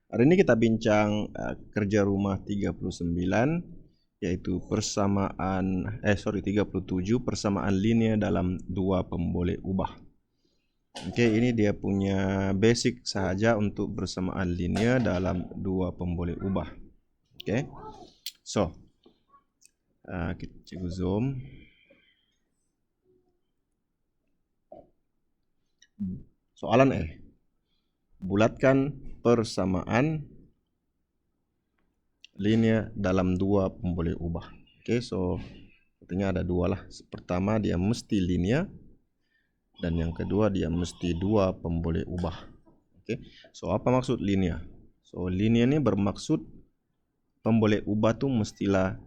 Hari ini kita bincang kerja rumah 39, yaitu 37 persamaan linear dalam dua pemboleh ubah. Oke, ini dia punya basic saja untuk persamaan linear dalam dua pemboleh ubah. Oke, so kita cikgu zoom. Soalan bulatkan persamaan linear dalam dua pemboleh ubah. Oke, so artinya ada dua lah. Pertama dia mesti linear, dan yang kedua dia mesti dua pemboleh ubah. Oke, so apa maksud linear? So linear ini bermaksud pemboleh ubah tuh mestilah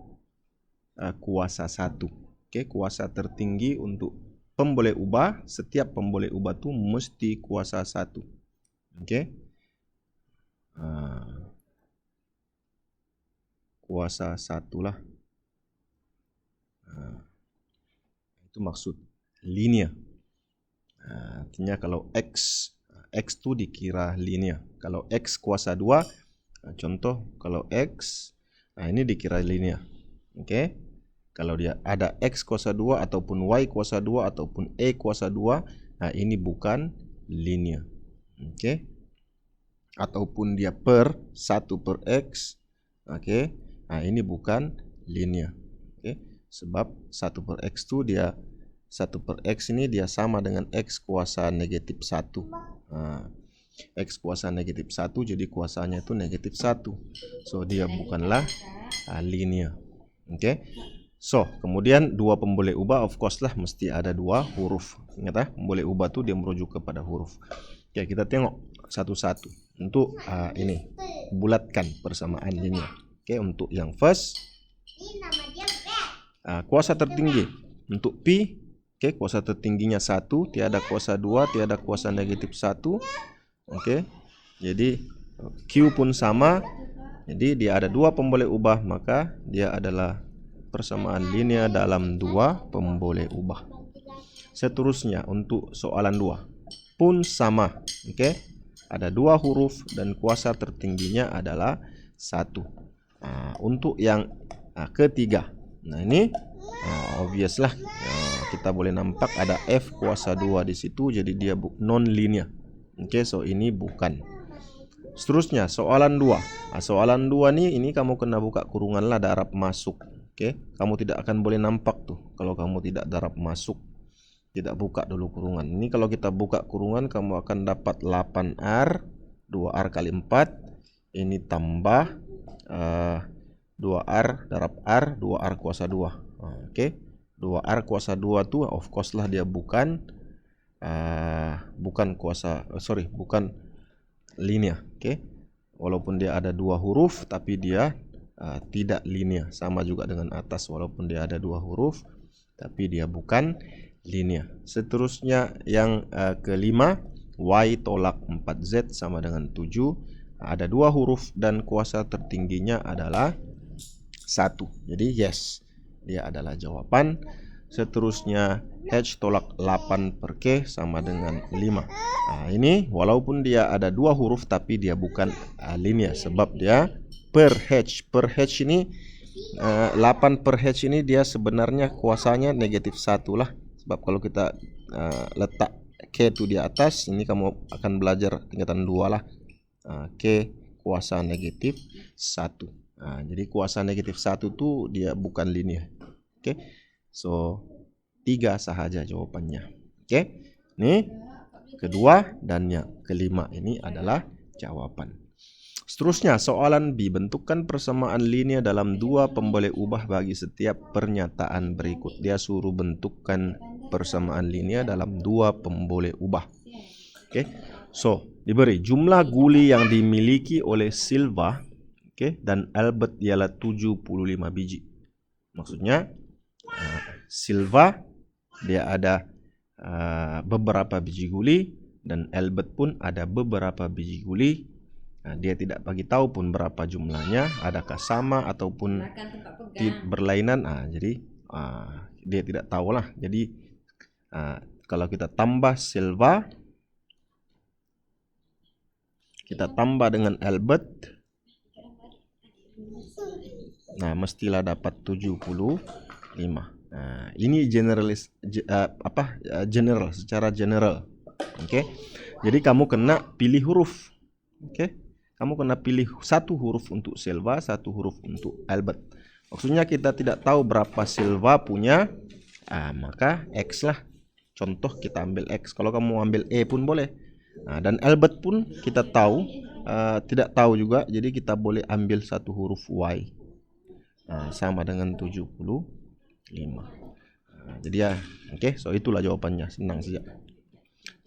kuasa satu. Oke, kuasa tertinggi untuk pemboleh ubah, setiap pemboleh ubah tuh mesti kuasa satu. Oke, kuasa satu lah. Itu maksud linear. Artinya kalau X itu dikira linear. Kalau X kuasa 2, contoh kalau X, ini dikira linear. Oke, kalau dia ada X kuasa 2 ataupun Y kuasa 2 ataupun E kuasa 2, ini bukan linear. Oke, ataupun dia per 1 per X. Oke, ini bukan linear. Oke, sebab 1 per X itu dia 1 per X ini dia sama dengan X kuasa negatif 1. X kuasa negatif 1, jadi kuasanya itu negatif 1. So dia bukanlah linear. Oke, so kemudian dua pemboleh ubah of course lah mesti ada dua huruf. Ingat pemboleh ubah itu dia merujuk kepada huruf. Oke, kita tengok satu-satu. Untuk ini bulatkan persamaan linear. Oke, untuk yang first, kuasa tertinggi untuk P. Oke, kuasa tertingginya 1, tiada kuasa 2, tiada kuasa negatif 1. Oke, jadi Q pun sama. Jadi dia ada dua pemboleh ubah, maka dia adalah persamaan linear dalam dua pemboleh ubah. Seterusnya untuk soalan 2 pun sama. Oke, ada dua huruf dan kuasa tertingginya adalah 1. Untuk yang ketiga, ini obvious lah. Kita boleh nampak ada F kuasa 2 di situ, jadi dia non linear. Oke, so ini bukan. Seterusnya soalan 2. Soalan 2 nih, ini kamu kena buka kurungan lah, darab masuk. Oke, kamu tidak akan boleh nampak tuh kalau kamu tidak darab masuk. Tidak buka dulu kurungan. Ini kalau kita buka kurungan, kamu akan dapat 8R, 2R kali 4. Ini tambah 2R darab R, 2R kuasa 2. Oke, 2R kuasa 2 tuh of course lah dia bukan bukan linear. Oke, walaupun dia ada dua huruf tapi dia tidak linear. Sama juga dengan atas, walaupun dia ada dua huruf tapi dia bukan linear. Seterusnya yang kelima, Y tolak 4Z sama dengan 7. Ada dua huruf dan kuasa tertingginya adalah 1. Jadi yes, dia adalah jawaban. Seterusnya H tolak 8 per K sama dengan 5. Ini walaupun dia ada dua huruf tapi dia bukan linear, sebab dia per H. Per H ini 8 per H ini dia sebenarnya kuasanya negatif 1 lah. Sebab kalau kita letak K itu di atas, ini kamu akan belajar tingkatan 2 lah. K kuasa negatif 1. Jadi kuasa negatif 1 itu dia bukan linear. Oke, so 3 sahaja jawabannya. Oke, ini kedua dan yang kelima ini adalah jawaban. Seterusnya soalan B, bentukkan persamaan linear dalam dua pemboleh ubah bagi setiap pernyataan berikut. Dia suruh bentukkan persamaan linear dalam dua pemboleh ubah. Oke, so diberi jumlah guli yang dimiliki oleh Silva, dan Albert ialah 75 biji. Maksudnya Silva dia ada beberapa biji guli dan Albert pun ada beberapa biji guli. Dia tidak bagi tahu pun berapa jumlahnya, adakah sama ataupun berlainan. Jadi dia tidak tahu lah. Jadi kalau kita tambah Silva, kita tambah dengan Albert. Nah, mestilah dapat 75. Nah, ini generalis general, secara general. Oke. Jadi kamu kena pilih huruf. Oke. Kamu kena pilih satu huruf untuk Silva, satu huruf untuk Albert. Maksudnya kita tidak tahu berapa Silva punya, maka X lah. Contoh kita ambil X. Kalau kamu ambil E pun boleh. Nah, dan Albert pun kita tahu, tidak tahu juga. Jadi kita boleh ambil satu huruf Y. Sama dengan 75. Jadi ya, oke. So itulah jawabannya. Senang saja.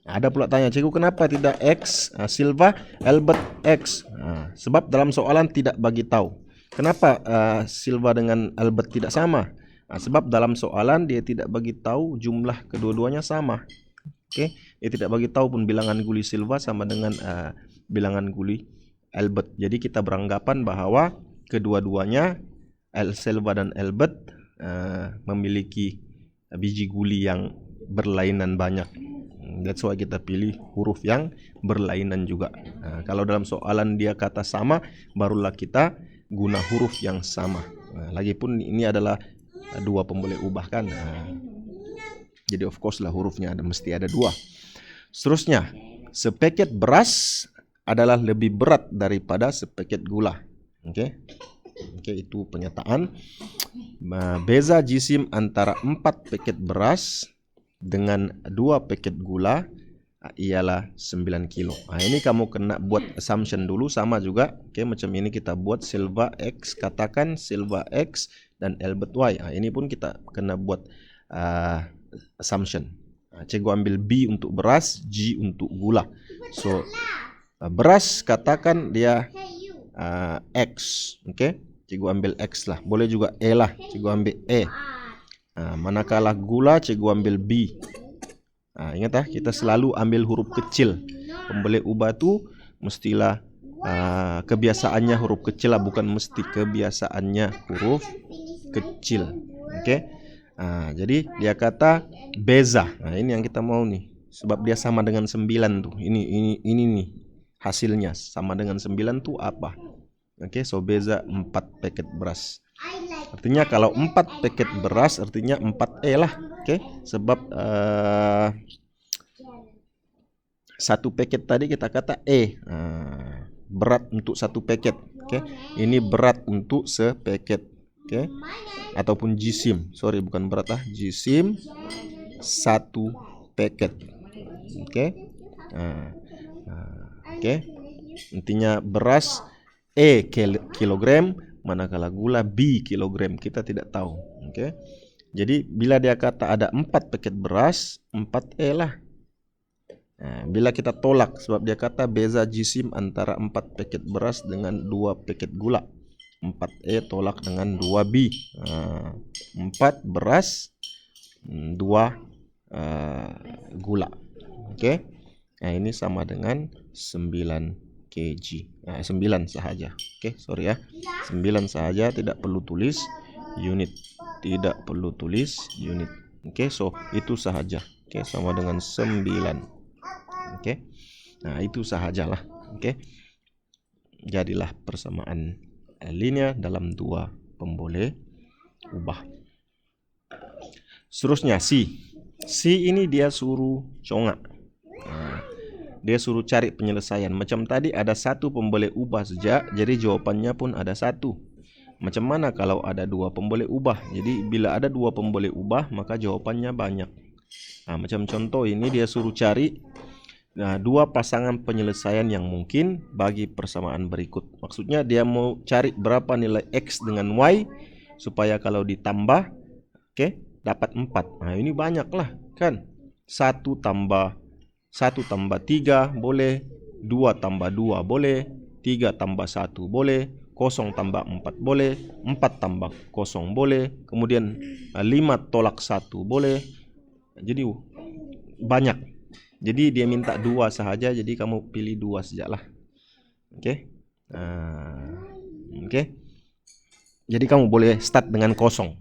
Ada pula tanya, cikgu kenapa tidak X, Silva, Albert X? Sebab dalam soalan tidak bagi tahu. Kenapa Silva dengan Albert tidak sama? Sebab dalam soalan dia tidak bagi tahu jumlah kedua-duanya sama. Oke, dia tidak bagi tahu pun bilangan guli Silva sama dengan bilangan guli Albert. Jadi kita beranggapan bahwa kedua-duanya Silva dan Albert memiliki biji guli yang berlainan banyak. That's why kita pilih huruf yang berlainan juga. Kalau dalam soalan dia kata sama, barulah kita guna huruf yang sama. Lagipun ini adalah dua pemboleh ubah kan. Jadi of course lah hurufnya mesti ada dua. Seterusnya, sepaket beras adalah lebih berat daripada sepaket gula. Oke, itu pernyataan. Beza jisim antara 4 paket beras dengan 2 paket gula ialah 9 kilo. Ini kamu kena buat assumption dulu sama juga. Oke, macam ini kita buat Silva X, katakan Silva X dan Albert Y. Ini pun kita kena buat assumption. Cikgu ambil B untuk beras, G untuk gula. So beras katakan dia X. Oke, cikgu ambil X lah. Boleh juga E lah. Cikgu ambil E. Manakala gula, cikgu ambil B. Ingat kita selalu ambil huruf kecil. Pemboleh ubah tu mestilah kebiasaannya huruf kecil lah, bukan mesti kebiasaannya huruf kecil. Oke. Jadi dia kata beza. Ini yang kita mau nih. Sebab dia sama dengan 9 tuh. Ini nih hasilnya sama dengan 9 tuh apa? Oke, so beza 4 paket beras. Artinya kalau 4 paket beras artinya 4E lah. Oke, sebab satu paket tadi kita kata E, berat untuk satu paket. Oke, ini berat untuk sepaket. Oke, ataupun jisim. Sorry, bukan berat lah, jisim satu paket. Oke, oke. Intinya beras E kilogram, manakala gula B kilogram, kita tidak tahu. Oke. Jadi bila dia kata ada 4 paket beras, 4E lah. Bila kita tolak sebab dia kata beza jisim antara 4 paket beras dengan 2 paket gula, 4E tolak dengan 2B. 4 beras, 2 gula. Oke. Ini sama dengan 9 kg. 9 sahaja. Oke, sorry ya. 9 sahaja, tidak perlu tulis unit. Tidak perlu tulis unit. Oke, so itu sahaja. Oke, sama dengan 9. Oke. Nah, itu sahajalah. Oke. Jadilah persamaan linear dalam 2 pemboleh ubah. Seterusnya C. C ini dia suruh congak. Dia suruh cari penyelesaian. Macam tadi ada satu pemboleh ubah saja, jadi jawabannya pun ada satu. Macam mana kalau ada 2 pemboleh ubah? Jadi bila ada 2 pemboleh ubah, maka jawabannya banyak. Macam contoh ini dia suruh cari 2 pasangan penyelesaian yang mungkin bagi persamaan berikut. Maksudnya dia mau cari berapa nilai X dengan Y supaya kalau ditambah, oke, dapat 4. Ini banyak lah kan. 1 tambah 3 boleh, 2 tambah 2 boleh, 3 tambah 1 boleh, 0 tambah 4 boleh, 4 tambah 0 boleh, kemudian 5 tolak 1 boleh. Jadi banyak. Jadi dia minta 2 sahaja, jadi kamu pilih 2 sajalah. Oke. Oke. Jadi kamu boleh start dengan 0.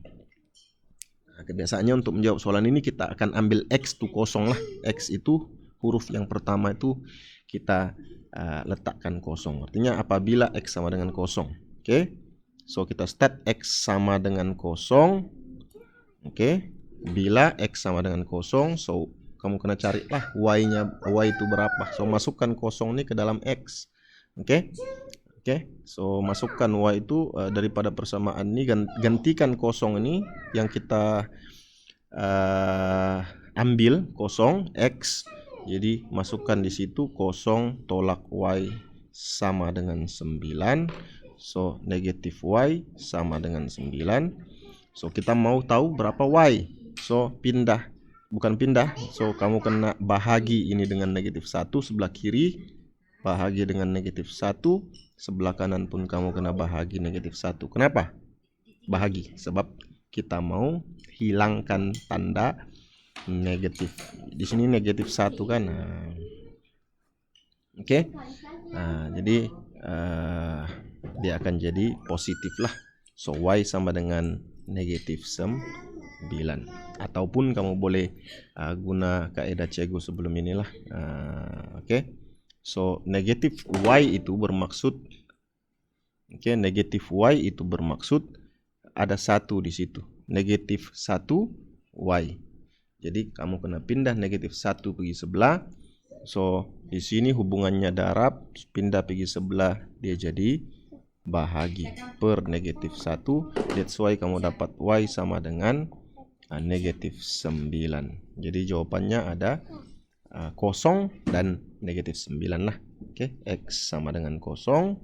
Kebiasaannya untuk menjawab soalan ini kita akan ambil X itu 0 lah. X itu huruf yang pertama itu kita letakkan kosong. Artinya apabila X sama dengan kosong. Oke. So kita start X sama dengan kosong. Oke. Bila X sama dengan kosong, so kamu kena carilah Y itu berapa. So masukkan kosong ini ke dalam X. Oke. Oke, so masukkan Y itu daripada persamaan ini, gantikan kosong ini yang kita ambil kosong X. Jadi masukkan di situ kosong tolak Y sama dengan 9. So negatif Y sama dengan 9. So kita mau tahu berapa Y. So bukan pindah. So kamu kena bahagi ini dengan negatif 1 sebelah kiri. Bahagi dengan negatif 1, sebelah kanan pun kamu kena bahagi negatif 1. Kenapa? Bahagi, sebab kita mau hilangkan tanda negatif. Di sini negatif 1 kan. Oke. Nah, jadi dia akan jadi positif lah. So Y sama dengan negatif 9. Ataupun kamu boleh guna kaidah Cego sebelum inilah. Oke. So negatif Y itu bermaksud negatif Y itu bermaksud ada 1 di situ. Negatif 1 Y. Jadi kamu kena pindah negatif 1 pergi sebelah. So di sini hubungannya darab, pindah pergi sebelah dia jadi bahagi per negatif 1. That's why kamu dapat Y sama dengan negatif 9. Jadi jawabannya ada kosong dan negatif 9 lah. Oke, X sama dengan kosong.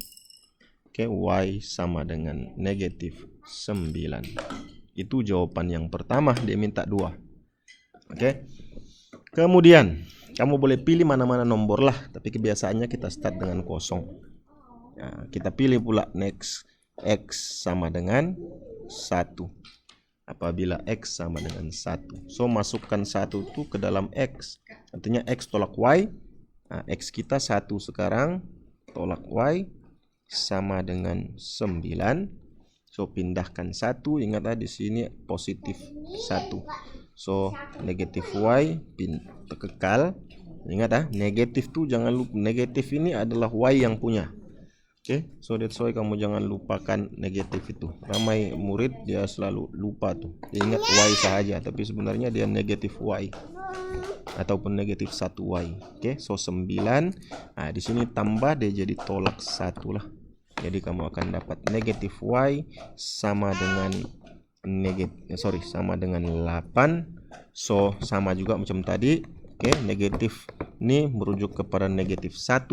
Oke, Y sama dengan negatif 9. Itu jawaban yang pertama, dia minta 2. Oke. Kemudian kamu boleh pilih mana-mana nomor lah, tapi kebiasaannya kita start dengan kosong. Nah, kita pilih pula next X sama dengan 1. Apabila X sama dengan 1, so masukkan 1 itu ke dalam X. Artinya X tolak Y. Nah, X kita 1 sekarang, tolak Y sama dengan 9. So pindahkan 1, ingatlah di sini positif 1. So negatif Y kekal. Ingat negatif tuh jangan lupa, negatif ini adalah Y yang punya. Oke, so that's why kamu jangan lupakan negatif itu. Ramai murid dia selalu lupa tuh. Dia ingat Y saja, tapi sebenarnya dia negatif Y ataupun negatif 1Y. Oke, so 9. Nah, di sini tambah dia jadi tolak 1 lah. Jadi kamu akan dapat negatif Y sama dengan sama dengan 8. So sama juga macam tadi. Oke, negatif ini merujuk kepada negatif 1.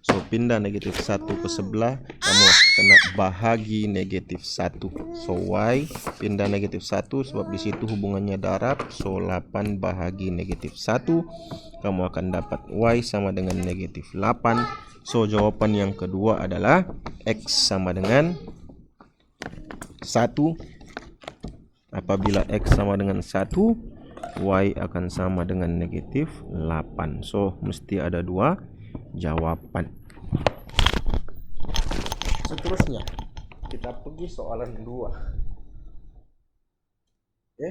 So pindah negatif 1 ke sebelah, kamu kena bahagi negatif 1. So Y pindah negatif 1 sebab di situ hubungannya darab. So 8 bahagi negatif 1, kamu akan dapat Y sama dengan negatif 8. So jawaban yang kedua adalah X sama dengan 1. Apabila X sama dengan 1, Y akan sama dengan negatif 8. So mesti ada 2 jawaban. Seterusnya kita pergi soalan 2. Oke,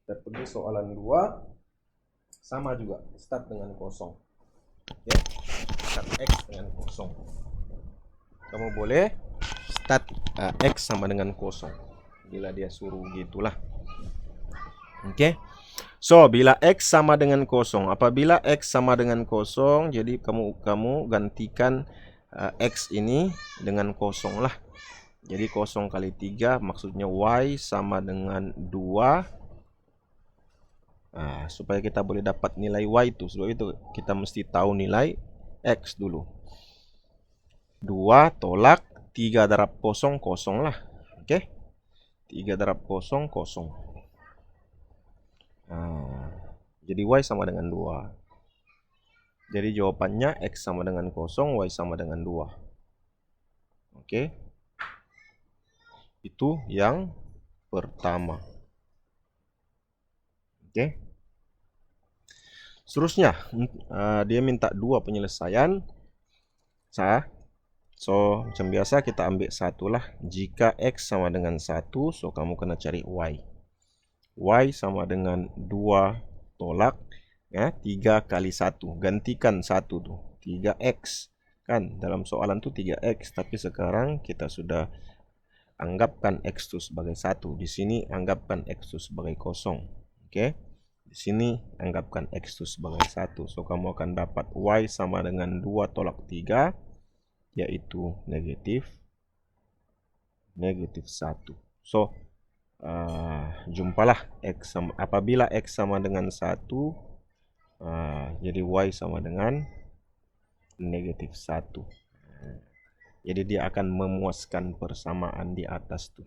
kita pergi soalan 2. Sama juga, start dengan kosong. Oke, start X dengan kosong. Kamu boleh start X sama dengan kosong bila dia suruh gitulah. Oke. So, bila X sama dengan kosong, apabila X sama dengan kosong, jadi kamu gantikan X ini dengan kosong lah. Jadi kosong kali 3 maksudnya Y sama dengan 2. Nah, supaya kita boleh dapat nilai Y itu, sebab itu kita mesti tahu nilai X dulu. 2 tolak 3 darab kosong, kosong lah. Oke. 3 darab kosong, kosong. Nah, jadi Y sama dengan 2. Jadi jawabannya X sama dengan kosong, Y sama dengan 2. Oke. Itu yang pertama. Oke. Seterusnya, dia minta 2 penyelesaian. So, macam biasa kita ambil 1 lah. Jika X sama dengan 1, so kamu kena cari Y. Y sama dengan 2 tolak 3 kali 1. Gantikan 1 tuh. 3x. Kan dalam soalan tuh 3x, tapi sekarang kita sudah anggapkan x itu sebagai 1. Di sini anggapkan x itu sebagai kosong. Oke. Di sini anggapkan x itu sebagai 1. So kamu akan dapat y sama dengan 2 tolak 3, yaitu negatif 1. So jumpalah x sama, apabila x sama dengan 1, jadi y sama dengan negatif 1. Jadi dia akan memuaskan persamaan di atas tuh.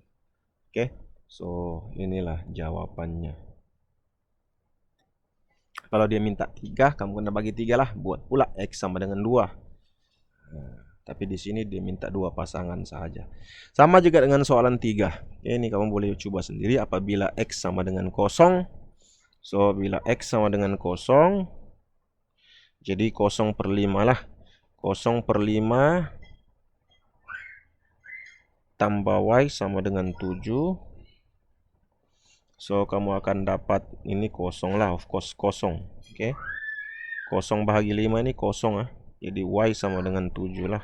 Oke. So inilah jawabannya. Kalau dia minta 3, kamu kena bagi 3 lah, buat pula x sama dengan 2. Tapi di sini dia minta 2 pasangan saja. Sama juga dengan soalan 3. Ini kamu boleh coba sendiri apabila x sama dengan 0. So bila x sama dengan 0, jadi 0/5 lah. 0/5 tambah y sama dengan 7. So kamu akan dapat ini 0 lah, of course 0. Oke. 0 bahagi 5 ini 0 Jadi y sama dengan 7 lah.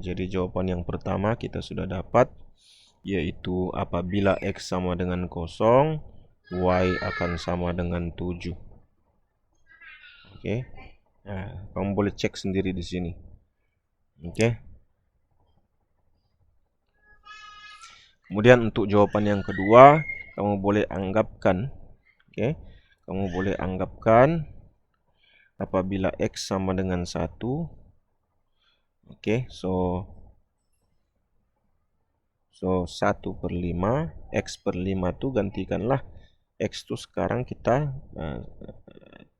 Jadi jawaban yang pertama kita sudah dapat, yaitu apabila x sama dengan 0, y akan sama dengan 7. Oke. Kamu boleh cek sendiri di sini. Oke. Kemudian untuk jawaban yang kedua, kamu boleh anggapkan, kamu boleh anggapkan apabila x sama dengan 1. So 1/5, x/5 tuh gantikanlah x tuh sekarang kita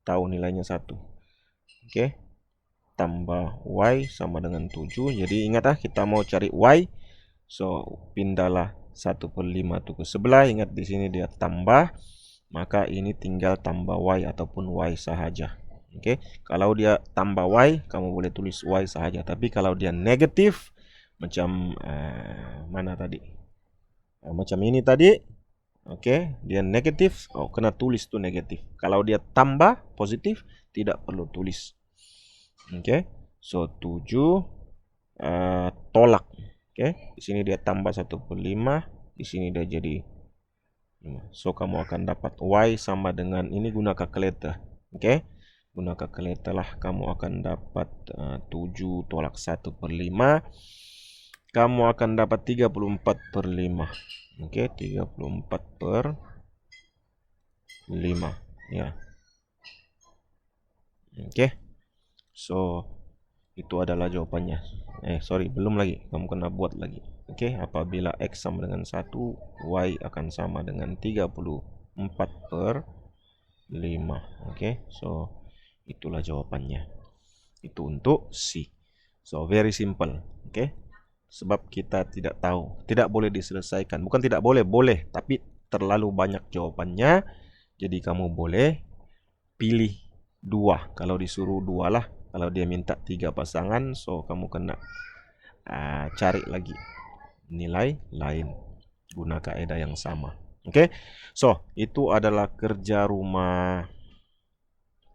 tahu nilainya 1. Tambah y sama dengan 7. Jadi ingat kita mau cari y. So pindahlah 1/5 tuh ke sebelah. Ingat di sini dia tambah, maka ini tinggal tambah y ataupun y sahaja. Kalau dia tambah y, kamu boleh tulis y sahaja. Tapi kalau dia negatif, macam mana tadi? Macam ini tadi. Dia negatif, kena tulis tuh negatif. Kalau dia tambah positif, tidak perlu tulis. So 7 tolak. Di sini dia tambah 1/5, di sini dia jadi 5. So kamu akan dapat y sama dengan ini, guna kalkulator. Guna kalkulator lah, kamu akan dapat 7 tolak 1/5. Kamu akan dapat 34/5. 34/5 ya. So itu adalah jawabannya. Belum lagi, kamu kena buat lagi. Apabila x sama dengan 1, y akan sama dengan 34/5. So itulah jawabannya. Itu untuk C. So very simple. Sebab kita tidak tahu, tidak boleh diselesaikan. Bukan tidak boleh, boleh, tapi terlalu banyak jawabannya. Jadi kamu boleh pilih 2. Kalau disuruh 2 lah. Kalau dia minta 3 pasangan, so kamu kena cari lagi nilai lain, guna kaidah yang sama. So itu adalah kerja rumah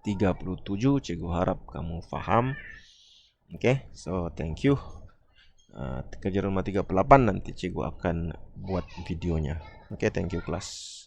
37. Cikgu harap kamu paham. So thank you. Kerja rumah 38 nanti cikgu akan buat videonya. Thank you kelas.